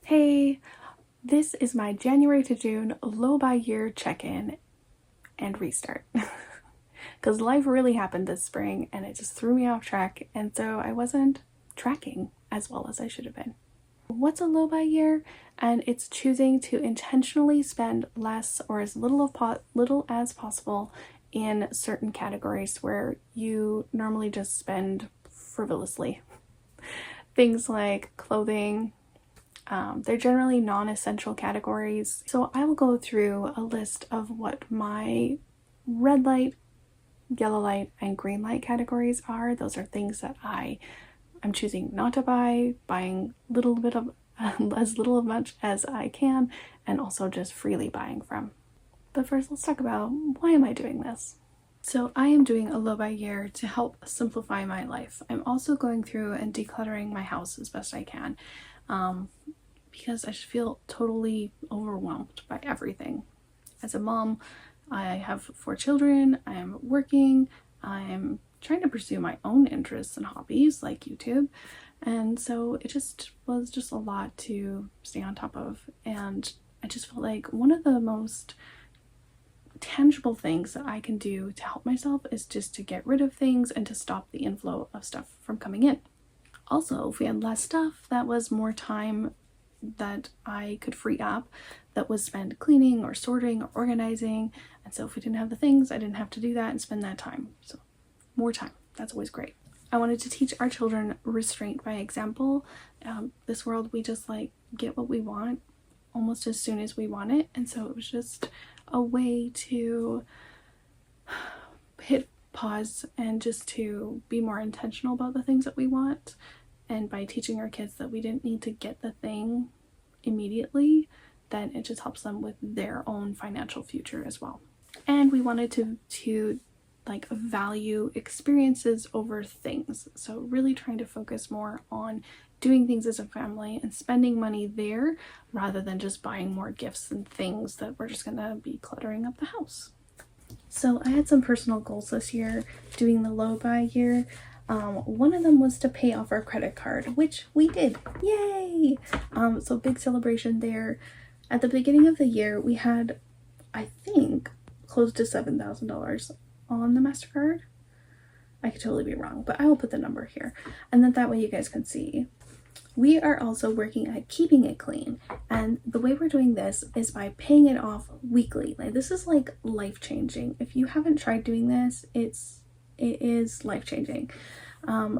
Hey, this is my January to June low by year check-in and restart. Because life really happened this spring and it just threw me off track, and so I wasn't tracking as well as I should have been. What's a low by year? And it's choosing to intentionally spend less or as little as possible in certain categories where you normally just spend frivolously. Things like clothing. They're generally non-essential categories. So I will go through a list of what my red light, yellow light, and green light categories are. Those are things that I'm choosing not to buy, buying little bit of as little of much as I can, and also just freely buying from. But first, let's talk about why am I doing this? So I am doing a low by year to help simplify my life. I'm also going through and decluttering my house as best I can. Because I just feel totally overwhelmed by everything. As a mom, I have 4 children, I am working, I'm trying to pursue my own interests and hobbies like YouTube, and so it was just a lot to stay on top of, and I just felt like one of the most tangible things that I can do to help myself is just to get rid of things and to stop the inflow of stuff from coming in. Also, if we had less stuff, that was more time that I could free up that was spent cleaning or sorting or organizing. And so if we didn't have the things, I didn't have to do that and spend that time. So more time, that's always great. I wanted to teach our children restraint by example. This world, we just get what we want almost as soon as we want it. And so it was just a way to hit pause and just to be more intentional about the things that we want. And by teaching our kids that we didn't need to get the thing immediately, then it just helps them with their own financial future as well. And we wanted to value experiences over things. So really trying to focus more on doing things as a family and spending money there rather than just buying more gifts and things that we're just gonna be cluttering up the house. So I had some personal goals this year doing the low buy year. One of them was to pay off our credit card, which we did. Yay! So big celebration there. At the beginning of the year, we had, I think, close to $7,000 on the MasterCard. I could totally be wrong, but I will put the number here. And then that way you guys can see. We are also working at keeping it clean. And the way we're doing this is by paying it off weekly. This is life-changing. If you haven't tried doing this, it is life-changing.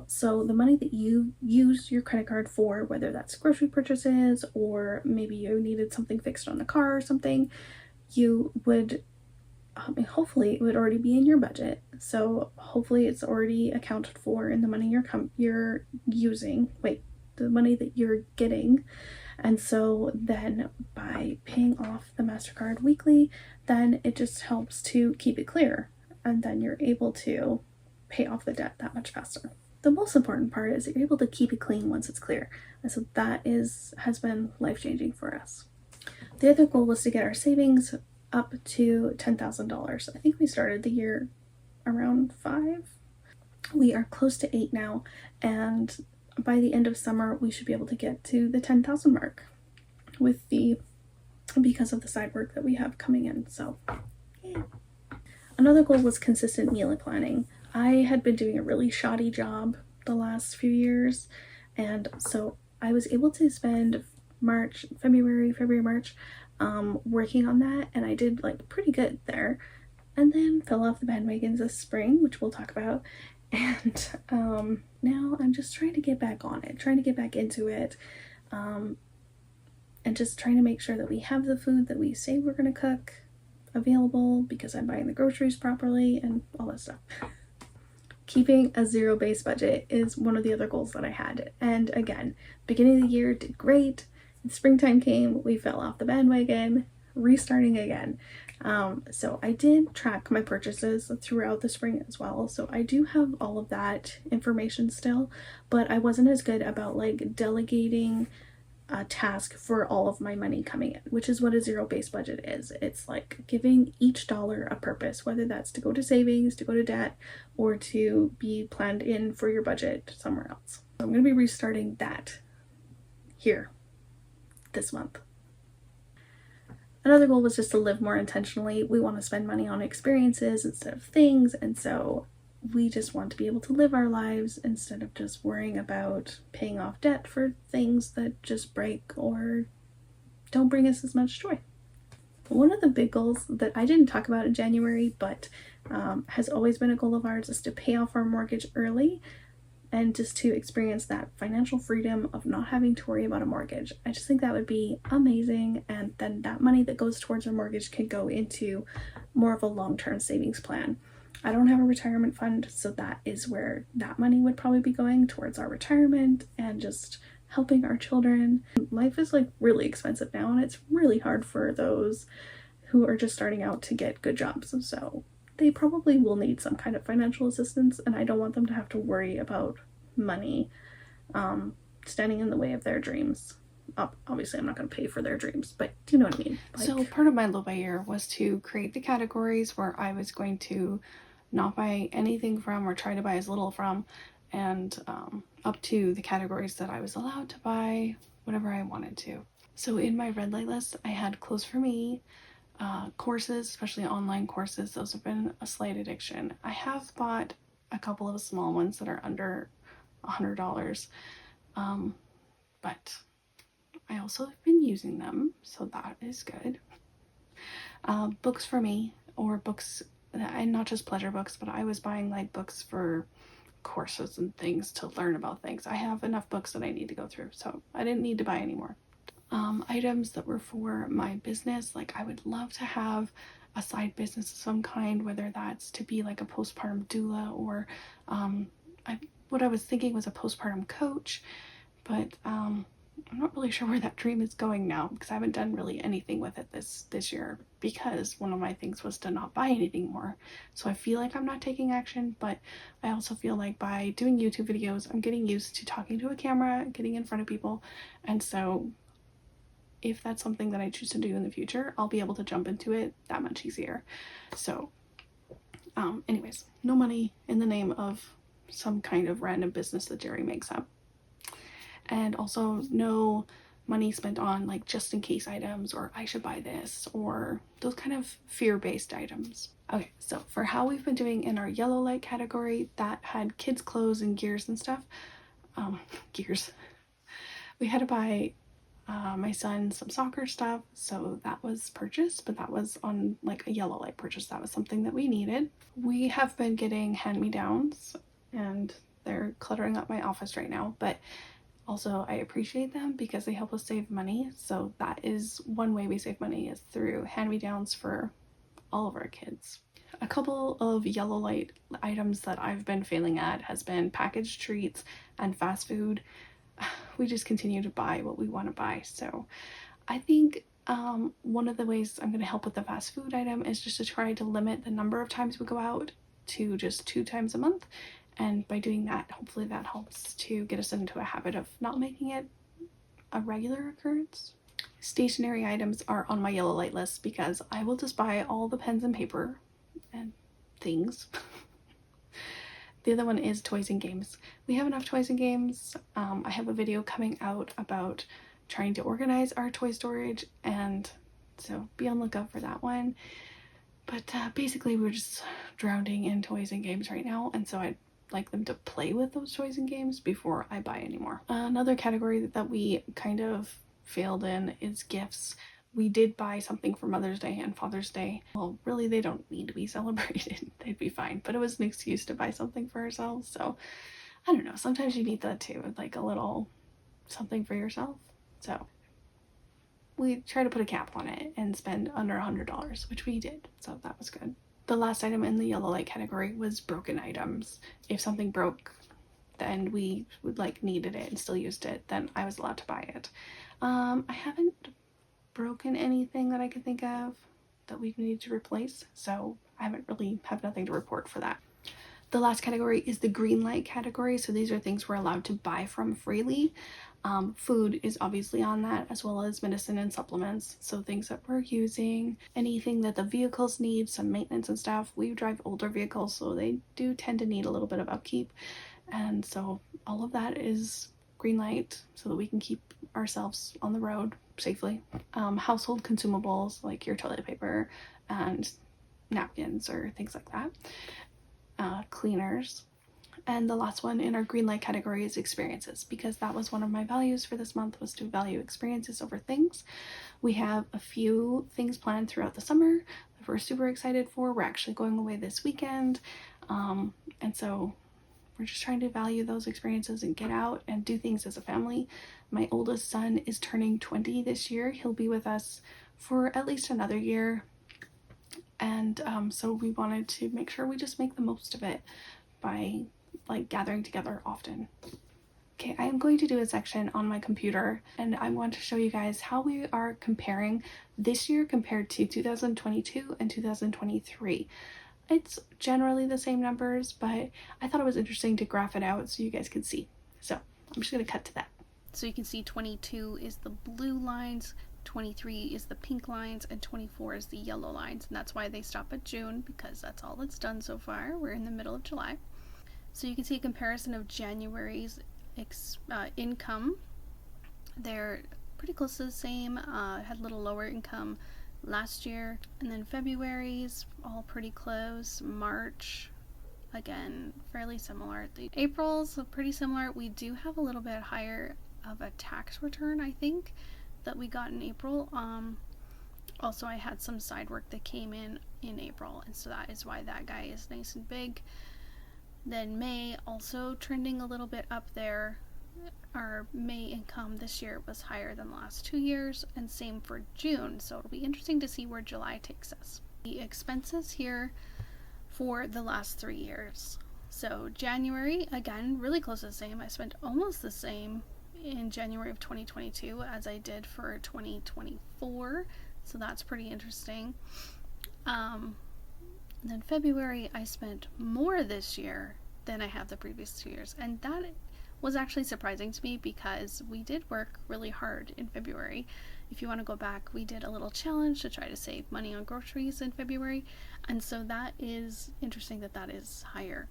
So the money that you use your credit card for, whether that's grocery purchases or maybe you needed something fixed on the car or something, you would hopefully it would already be in your budget. So hopefully it's already accounted for in the money you're using. The money that you're getting. And so then by paying off the MasterCard weekly, then it just helps to keep it clear. And then you're able to pay off the debt that much faster. The most important part is that you're able to keep it clean once it's clear. And so that has been life-changing for us. The other goal was to get our savings up to $10,000. I think we started the year around 5. We are close to 8 now, and by the end of summer we should be able to get to the 10,000 mark because of the side work that we have coming in. So yeah. Another goal was consistent meal planning. I had been doing a really shoddy job the last few years, and so I was able to spend February, March working on that, and I did pretty good there, and then fell off the bandwagons this spring, which we'll talk about. And now I'm just trying to get back on it, trying to get back into it, and just trying to make sure that we have the food that we say we're going to cook available because I'm buying the groceries properly and all that stuff. Keeping a zero-based budget is one of the other goals that I had. And again, beginning of the year did great. And springtime came, we fell off the bandwagon, restarting again. So I did track my purchases throughout the spring as well. So I do have all of that information still, but I wasn't as good about delegating a task for all of my money coming in, which is what a zero-based budget is. It's giving each dollar a purpose, whether that's to go to savings, to go to debt, or to be planned in for your budget somewhere else. So I'm going to be restarting that here this month. Another goal was just to live more intentionally. We want to spend money on experiences instead of things, and so we just want to be able to live our lives instead of just worrying about paying off debt for things that just break or don't bring us as much joy. One of the big goals that I didn't talk about in January, but has always been a goal of ours, is to pay off our mortgage early and just to experience that financial freedom of not having to worry about a mortgage. I just think that would be amazing, and then that money that goes towards our mortgage can go into more of a long-term savings plan. I don't have a retirement fund, so that is where that money would probably be going, towards our retirement and just helping our children. Life is like really expensive now, and it's really hard for those who are just starting out to get good jobs, so they probably will need some kind of financial assistance, and I don't want them to have to worry about money standing in the way of their dreams. Obviously, I'm not going to pay for their dreams, but you know what I mean. So part of my low buy year was to create the categories where I was going to not buy anything from, or try to buy as little from, and up to the categories that I was allowed to buy whatever I wanted to. So in my red light list, I had clothes for me, courses, especially online courses. Those have been a slight addiction. I have bought a couple of small ones that are under $100, but I also have been using them, so that is good. Books for me, or books, and not just pleasure books, but I was buying like books for courses and things to learn about things. I have enough books that I need to go through, so I didn't need to buy any more. Items that were for my business, like I would love to have a side business of some kind, whether that's to be like a postpartum doula, or what I was thinking was a postpartum coach, but I'm not really sure where that dream is going now, because I haven't done really anything with it this year, because one of my things was to not buy anything more. So I feel like I'm not taking action, but I also feel like by doing YouTube videos, I'm getting used to talking to a camera, getting in front of people, and so if that's something that I choose to do in the future, I'll be able to jump into it that much easier. So anyways, no money in the name of some kind of random business that Jerry makes up. And also no money spent on like just in case items, or I should buy this, or those kind of fear-based items. Okay, so for how we've been doing in our yellow light category, that had kids clothes and gears and stuff. Gears. We had to buy my son some soccer stuff, so that was purchased, but that was on like a yellow light purchase. That was something that we needed. We have been getting hand-me-downs, and they're cluttering up my office right now, but also I appreciate them because they help us save money. So that is one way we save money, is through hand-me-downs for all of our kids. A couple of yellow light items that I've been failing at has been packaged treats and fast food. We just continue to buy what we want to buy. So I think one of the ways I'm going to help with the fast food item is just to try to limit the number of times we go out to just 2 times a month. And by doing that, hopefully that helps to get us into a habit of not making it a regular occurrence. Stationery items are on my yellow light list because I will just buy all the pens and paper and things. The other one is toys and games. We have enough toys and games. I have a video coming out about trying to organize our toy storage, and so be on the lookout for that one. But basically we're just drowning in toys and games right now, and so I'd like them to play with those toys and games before I buy anymore. Another category that we kind of failed in is gifts. We did buy something for Mother's Day and Father's Day. Well, really, they don't need to be celebrated. They'd be fine. But it was an excuse to buy something for ourselves. So, I don't know. Sometimes you need that too. Like a little something for yourself. So, we try to put a cap on it and spend under $100, which we did. So, that was good. The last item in the yellow light category was broken items. If something broke, then we would like needed it and still used it, then I was allowed to buy it. I haven't broken anything that I could think of that we need to replace, so I have nothing to report for that. The last category is the green light category, so these are things we're allowed to buy from freely. Food is obviously on that, as well as medicine and supplements, so things that we're using, anything that the vehicles need, some maintenance and stuff. We drive older vehicles, so they do tend to need a little bit of upkeep, and so all of that is green light so that we can keep ourselves on the road safely. Household consumables like your toilet paper and napkins or things like that. Cleaners. And the last one in our green light category is experiences, because that was one of my values for this month, was to value experiences over things. We have a few things planned throughout the summer that we're super excited for. We're actually going away this weekend. And so we're just trying to value those experiences and get out and do things as a family. My oldest son is turning 20 this year. He'll be with us for at least another year. And so we wanted to make sure we just make the most of it by like gathering together often. Okay, I am going to do a section on my computer, and I want to show you guys how we are comparing this year compared to 2022 and 2023. It's generally the same numbers, but I thought it was interesting to graph it out so you guys could see. So I'm just going to cut to that. So you can see 22 is the blue lines, 23 is the pink lines, and 24 is the yellow lines. And that's why they stop at June, because that's all that's done so far. We're in the middle of July. So you can see a comparison of January's income. They're pretty close to the same. Had a little lower income last year. And then February's all pretty close. March, again, fairly similar. April's pretty similar. We do have a little bit higher of a tax return, I think, that we got in April. Also, I had some side work that came in April, and so that is why that guy is nice and big. Then May, also trending a little bit up there. Our May income this year was higher than the last 2 years, and same for June, so it'll be interesting to see where July takes us. The expenses here for the last 3 years. So January, again, really close to the same. I spent almost the same in January of 2022 as I did for 2024, so that's pretty interesting. And then February, I spent more this year than I have the previous 2 years, and that was actually surprising to me because we did work really hard in February. If you want to go back, we did a little challenge to try to save money on groceries in February, and so that is interesting that that is higher.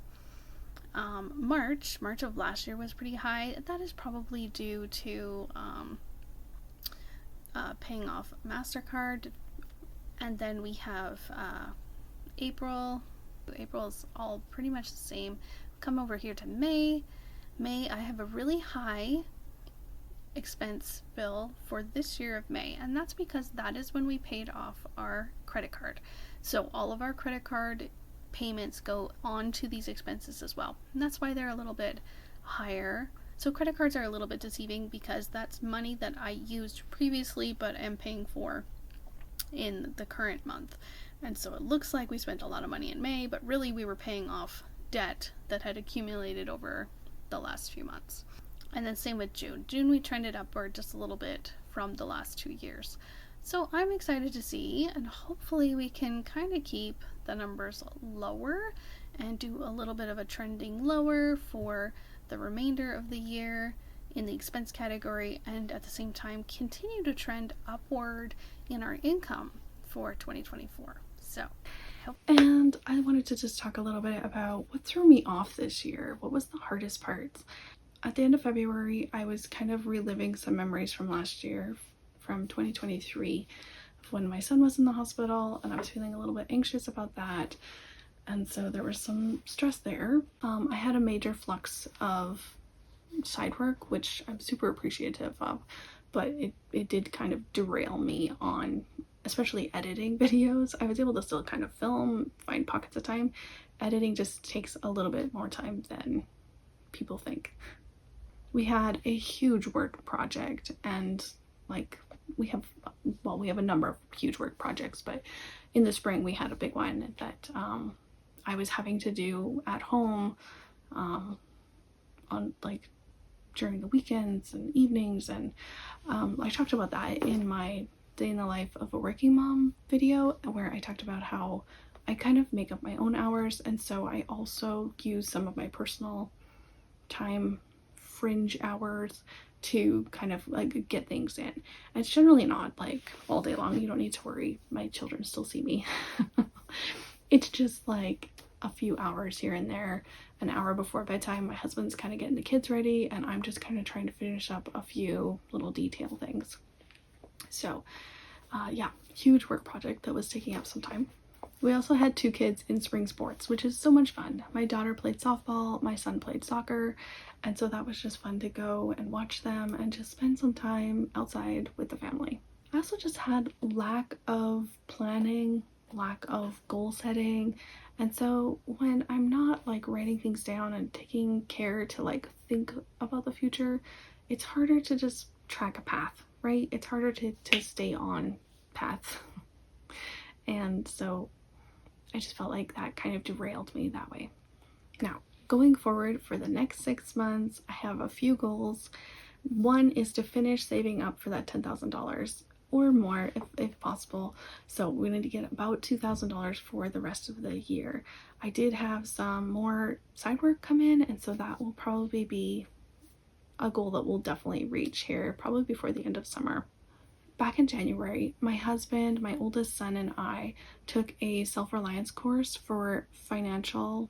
March of last year was pretty high. That is probably due to paying off MasterCard. And then we have April. April's all pretty much the same. Come over here to May. I have a really high expense bill for this year of May, and that's because that is when we paid off our credit card. So all of our credit card payments go on to these expenses as well, and that's why they're a little bit higher. So credit cards are a little bit deceiving because that's money that I used previously but am paying for in the current month, and so it looks like we spent a lot of money in May, but really we were paying off debt that had accumulated over the last few months. And then same with June. We trended upward just a little bit from the last 2 years. So I'm excited to see, and hopefully we can kind of keep the numbers lower and do a little bit of a trending lower for the remainder of the year in the expense category, and at the same time continue to trend upward in our income for 2024. So, and I wanted to just talk a little bit about what threw me off this year. What was the hardest parts? At the end of February, I was kind of reliving some memories from last year, from 2023, of when my son was in the hospital, and I was feeling a little bit anxious about that, and so there was some stress there. I had a major flux of side work, which I'm super appreciative of, but it did kind of derail me on especially editing videos. I was able to still kind of film, find pockets of time. Editing just takes a little bit more time than people think. We had a huge work project, and like we have a number of huge work projects, but in the spring we had a big one that I was having to do at home on like during the weekends and evenings, and I talked about that in my day in the life of a working mom video, where I talked about how I kind of make up my own hours, and so I also use some of my personal time fringe hours to kind of like get things in. And it's generally not like all day long. You don't need to worry, my children still see me. It's just like a few hours here and there. An hour before bedtime, my husband's kind of getting the kids ready, and I'm just kind of trying to finish up a few little detail things. So yeah, huge work project that was taking up some time. We also had 2 kids in spring sports, which is so much fun. My daughter played softball, my son played soccer, and so that was just fun to go and watch them and just spend some time outside with the family. I also just had lack of planning, lack of goal setting, and so when I'm not like writing things down and taking care to like think about the future, it's harder to just track a path, right? It's harder to stay on path. And so I just felt like that kind of derailed me that way. Now, going forward for the next 6 months, I have a few goals. One is to finish saving up for that $10,000 or more if possible. So we need to get about $2,000 for the rest of the year. I did have some more side work come in, and so that will probably be a goal that we'll definitely reach here probably before the end of summer. Back in January, my husband, my oldest son, and I took a self-reliance course for financial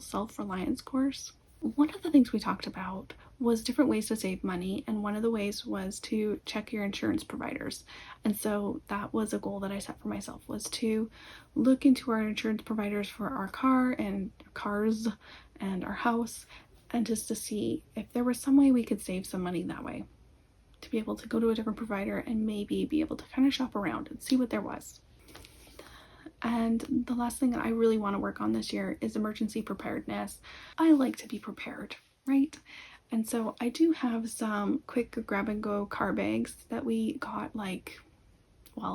self-reliance course. One of the things we talked about was different ways to save money, and one of the ways was to check your insurance providers. And so that was a goal that I set for myself, was to look into our insurance providers for our car and cars and our house, and just to see if there was some way we could save some money that way, to be able to go to a different provider and maybe be able to kind of shop around and see what there was. And the last thing that I really want to work on this year is emergency preparedness. I like to be prepared, right? And so I do have some quick grab and go car bags that we got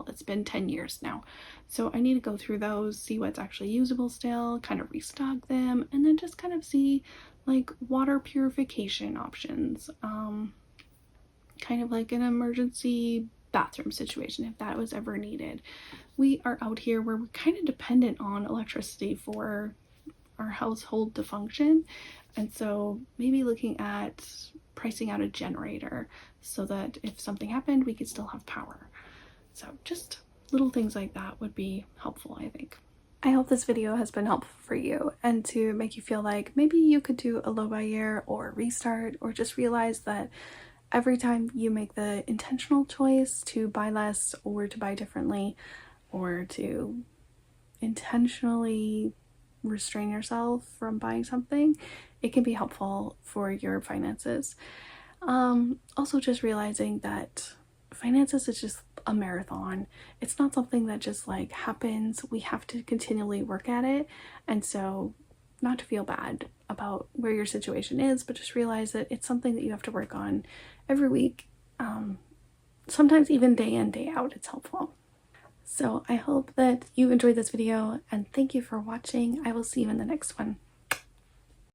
it's been 10 years now. So I need to go through those, see what's actually usable still, kind of restock them, and then just kind of see like water purification options. Kind of like an emergency bathroom situation if that was ever needed. We are out here where we're kind of dependent on electricity for our household to function, and so maybe looking at pricing out a generator so that if something happened we could still have power. So just little things like that would be helpful, I think. I hope this video has been helpful for you and to make you feel like maybe you could do a low buy year or restart, or just realize that every time you make the intentional choice to buy less or to buy differently or to intentionally restrain yourself from buying something, it can be helpful for your finances. Also just realizing that finances is just a marathon. It's not something that just like happens. We have to continually work at it. And so not to feel bad about where your situation is, but just realize that it's something that you have to work on every week. Sometimes even day in, day out, it's helpful. So I hope that you enjoyed this video, and thank you for watching. I will see you in the next one.